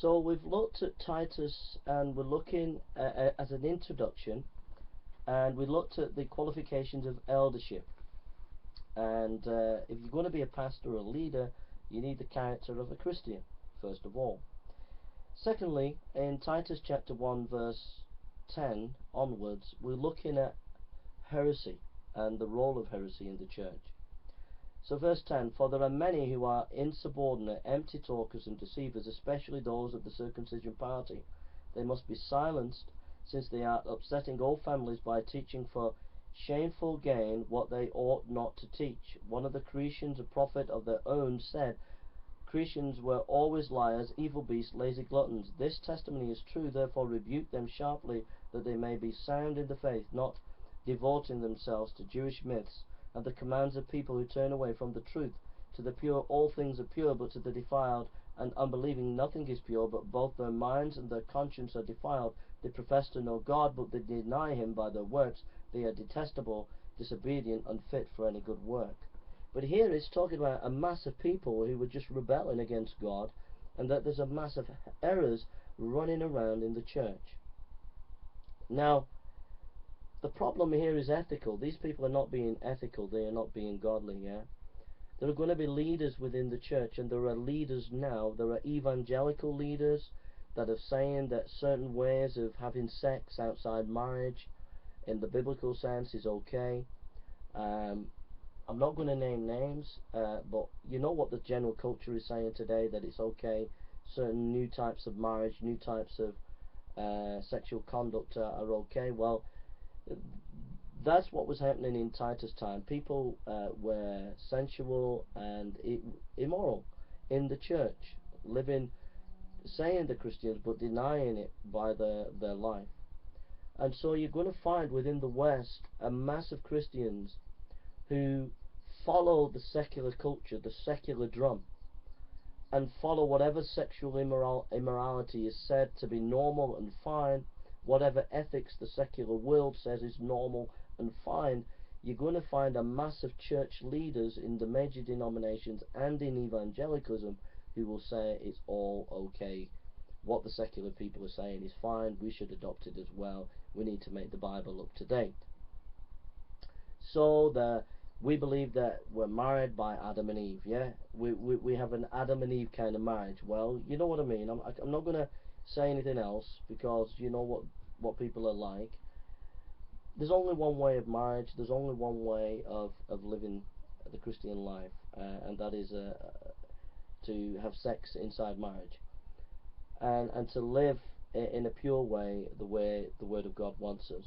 So we've looked at Titus, and we're looking as an introduction, and we looked at the qualifications of eldership. And if you're going to be a pastor or a leader, you need the character of a Christian, first of all. Secondly, in Titus chapter 1 verse 10 onwards, we're looking at heresy and the role of heresy in the church. So verse 10, for there are many who are insubordinate, empty talkers and deceivers, especially those of the circumcision party. They must be silenced, since they are upsetting all families by teaching for shameful gain what they ought not to teach. One of the Cretans, a prophet of their own, said, Cretans were always liars, evil beasts, lazy gluttons. This testimony is true, therefore rebuke them sharply, that they may be sound in the faith, not devoting themselves to Jewish myths and the commands of people who turn away from the truth. To the pure all things are pure, but to the defiled and unbelieving nothing is pure, but both their minds and their conscience are defiled. They profess to know God, but they deny him by their works. They are detestable, disobedient, unfit for any good work. But here it's talking about a mass of people who were just rebelling against God, and that there's a mass of errors running around in the church. Now, the problem here is ethical. These people are not being ethical, they are not being godly, yeah? There are going to be leaders within the church, and there are leaders now. There are evangelical leaders that are saying that certain ways of having sex outside marriage, in the biblical sense, is okay. I'm not going to name names, but you know what the general culture is saying today, that it's okay. Certain new types of marriage, new types of sexual conduct are okay. Well, that's what was happening in Titus' time. People were sensual and immoral in the church, living, saying they're Christians, but denying it by their life. And so you're going to find within the West a mass of Christians who follow the secular culture, the secular drum, and follow whatever sexual immorality is said to be normal and fine, whatever ethics the secular world says is normal and fine. You're going to find a mass of church leaders in the major denominations and in evangelicalism who will say it's all okay. What the secular people are saying is fine, we should adopt it as well. We need to make the Bible up to date. So we believe that we're married by Adam and Eve, yeah? We have an Adam and Eve kind of marriage. Well, you know what I mean. I'm not going to say anything else, because you know what people are like. There's only one way of marriage. There's only one way of living the Christian life, and that is to have sex inside marriage, and to live in a pure way, the way the Word of God wants us.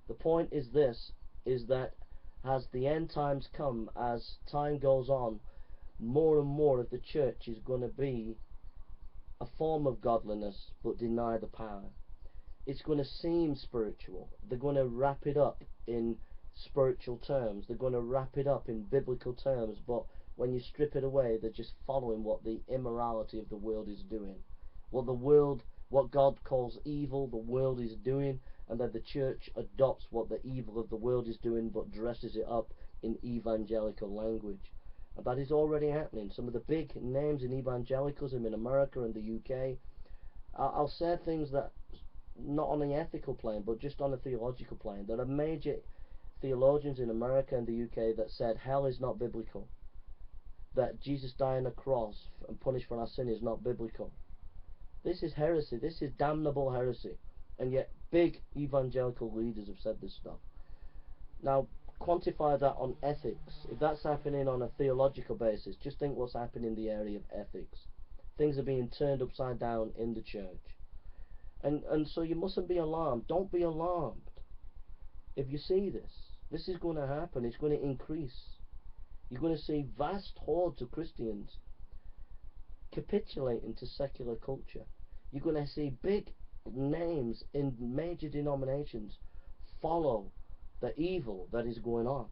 The point is this, is that as the end times come, as time goes on, more and more of the church is going to be a form of godliness but deny the power. It's going to seem spiritual. They're going to wrap it up in spiritual terms. They're going to wrap it up in biblical terms, but when you strip it away, they're just following what the immorality of the world is doing. What God calls evil, the world is doing, and that the church adopts what the evil of the world is doing but dresses it up in evangelical language. And that is already happening. Some of the big names in evangelicalism in America and the UK, I'll say things that not on the ethical plane but just on a theological plane. There are major theologians in America and the UK that said hell is not biblical, that Jesus dying on a cross and punished for our sin is not biblical. This is heresy. This is damnable heresy. And yet big evangelical leaders have said this stuff. Now, quantify that on ethics. If that's happening on a theological basis, just think what's happening in the area of ethics. Things are being turned upside down in the church. And so you mustn't be alarmed. Don't be alarmed. If you see this, this is going to happen. It's going to increase. You're going to see vast hordes of Christians capitulating to secular culture. You're going to see big names in major denominations follow the evil that is going on.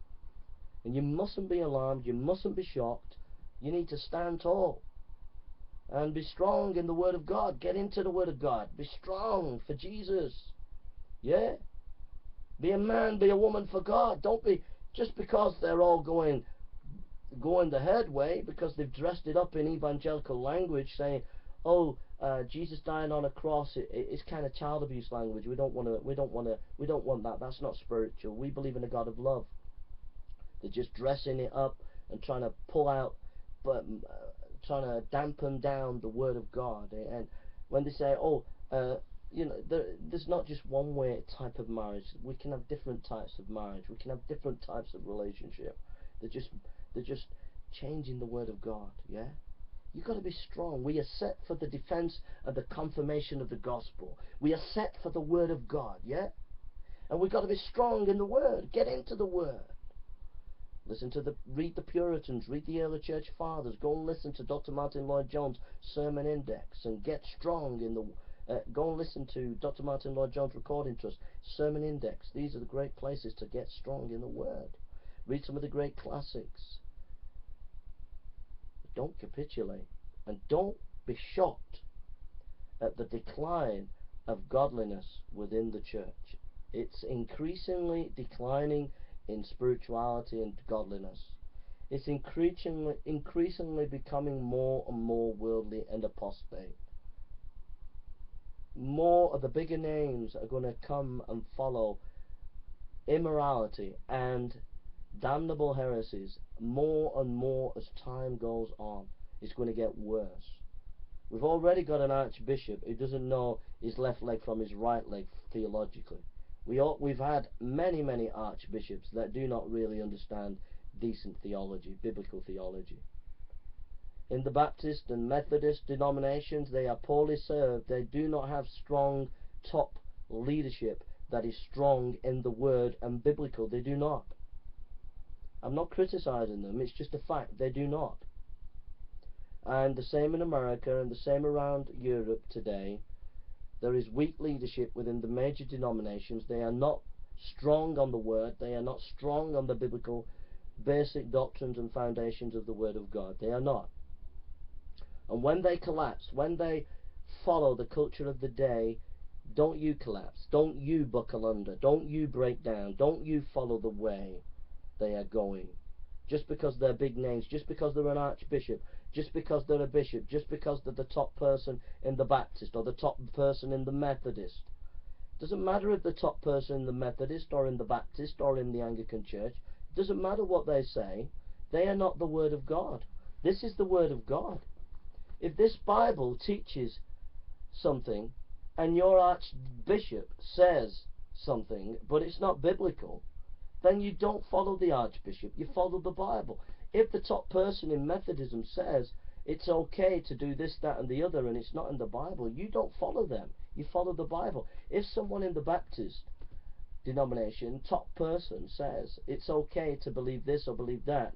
And you mustn't be alarmed. You mustn't be shocked. You need to stand tall and be strong in the Word of God. Get into the Word of God. Be strong for Jesus. Yeah? Be a man, be a woman for God. Don't be, just because they're all going the head way, because they've dressed it up in evangelical language, saying, oh, Jesus dying on a cross, it's kind of child abuse language. We don't want that. That's not spiritual. We believe in a God of love. They're just dressing it up and trying to pull out, but trying to dampen down the word of God. And when they say, oh, there's not just one way type of marriage. We can have different types of marriage. We can have different types of relationship. They're just changing the word of God. Yeah. You've got to be strong. We are set for the defense and the confirmation of the gospel. We are set for the word of God, yeah? And we've got to be strong in the word. Get into the word. Read the Puritans, read the early church fathers. Go and listen to Dr. Martin Lloyd-Jones' sermon index and get strong in the. Go and listen to Dr. Martin Lloyd-Jones' Recording Trust sermon index. These are the great places to get strong in the word. Read some of the great classics. Don't capitulate, and don't be shocked at the decline of godliness within the church. It's increasingly declining in spirituality and godliness. It's increasingly becoming more and more worldly and apostate. More of the bigger names are going to come and follow immorality and damnable heresies more and more as time goes on. It's going to get worse. We've already got an archbishop who doesn't know his left leg from his right leg theologically. We've had many archbishops that do not really understand decent theology, biblical theology. In the Baptist and Methodist denominations, they are poorly served. They do not have strong top leadership that is strong in the word and biblical. They do not. I'm not criticizing them, it's just a fact. They do not. And the same in America and the same around Europe today. There is weak leadership within the major denominations. They are not strong on the word. They are not strong on the biblical basic doctrines and foundations of the word of God. They are not. And when they collapse, when they follow the culture of the day, don't you collapse. Don't you buckle under. Don't you break down. Don't you follow the way they are going. Just because they're big names, just because they're an archbishop, just because they're a bishop, just because they're the top person in the Baptist or the top person in the Methodist. Doesn't matter if the top person in the Methodist or in the Baptist or in the Anglican Church. It doesn't matter what they say. They are not the Word of God. This is the Word of God. If this Bible teaches something and your archbishop says something but it's not biblical, then you don't follow the archbishop, you follow the Bible. If the top person in Methodism says it's okay to do this, that and the other and it's not in the Bible, you don't follow them, you follow the Bible. If someone in the Baptist denomination, top person, says it's okay to believe this or believe that,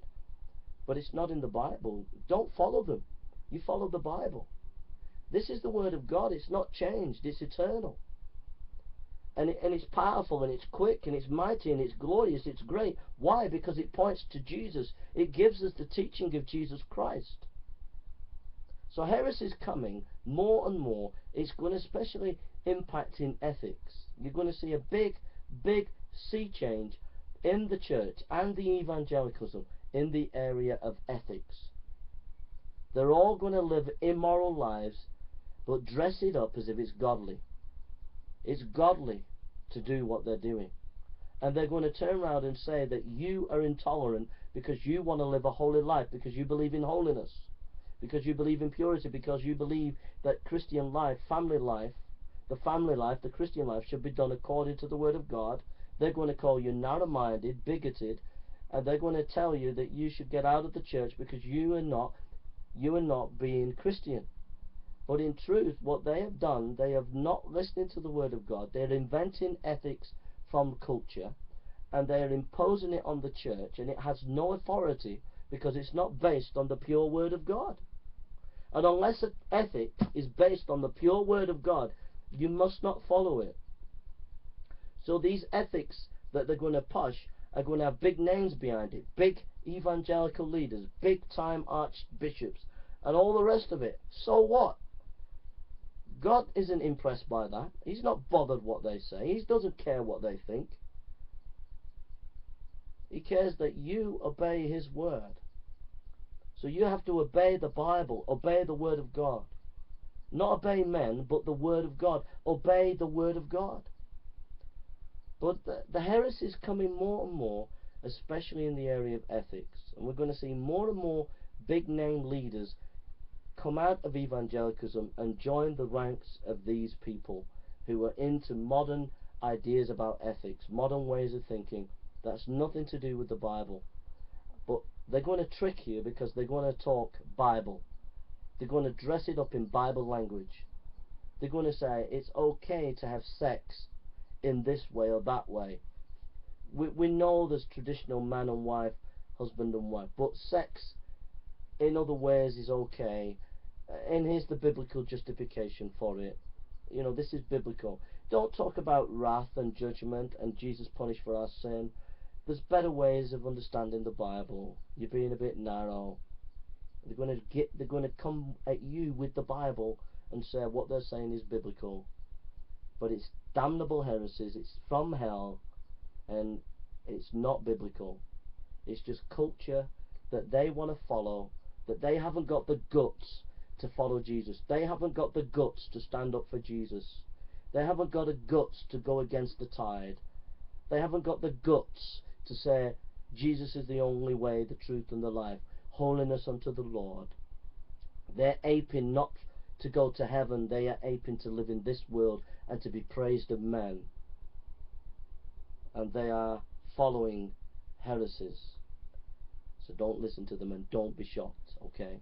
but it's not in the Bible, don't follow them, you follow the Bible. This is the Word of God. It's not changed, it's eternal. And it's powerful, and it's quick, and it's mighty, and it's glorious, it's great. Why? Because it points to Jesus. It gives us the teaching of Jesus Christ. So heresy is coming more and more. It's going to especially impact in ethics. You're going to see a big sea change in the church and the evangelicalism in the area of ethics. They're all going to live immoral lives, but dress it up as if it's godly. It's godly to do what they're doing. And they're going to turn around and say that you are intolerant because you want to live a holy life, because you believe in holiness, because you believe in purity, because you believe that Christian life, the Christian life should be done according to the Word of God. They're going to call you narrow-minded, bigoted, and they're going to tell you that you should get out of the church because you are not being Christian. But in truth, what they have done, they have not listened to the Word of God. They're inventing ethics from culture, and they're imposing it on the church, and it has no authority because it's not based on the pure Word of God. And unless an ethic is based on the pure Word of God, you must not follow it. So these ethics that they're going to push are going to have big names behind it, big evangelical leaders, big-time archbishops, and all the rest of it. So what? God isn't impressed by that. He's not bothered what they say. He doesn't care what they think. He cares that you obey His Word. So you have to obey the Bible, obey the Word of God. Not obey men, but the Word of God. Obey the Word of God. But the heresy is coming more and more, especially in the area of ethics. And we're going to see more and more big name leaders come out of evangelicalism and join the ranks of these people who are into modern ideas about ethics, modern ways of thinking. That's nothing to do with the Bible. But they're going to trick you because they're going to talk Bible. They're going to dress it up in Bible language. They're going to say it's okay to have sex in this way or that way. We know there's traditional man and wife, husband and wife, but sex in other ways is okay, and here's the biblical justification for it. You know, this is biblical. Don't talk about wrath and judgment and Jesus punished for our sin. There's better ways of understanding the Bible. You're being a bit narrow. They're going to come at you with the Bible and say what they're saying is biblical, but it's damnable heresies. It's from hell, and it's not biblical. It's just culture that they want to follow, that they haven't got the guts to follow Jesus. They haven't got the guts to stand up for Jesus. They haven't got the guts to go against the tide. They haven't got the guts to say Jesus is the only way, the truth and the life. Holiness unto the Lord. They're aping not to go to heaven. They are aping to live in this world and to be praised of men. And they are following heresies. So don't listen to them and don't be shocked, okay?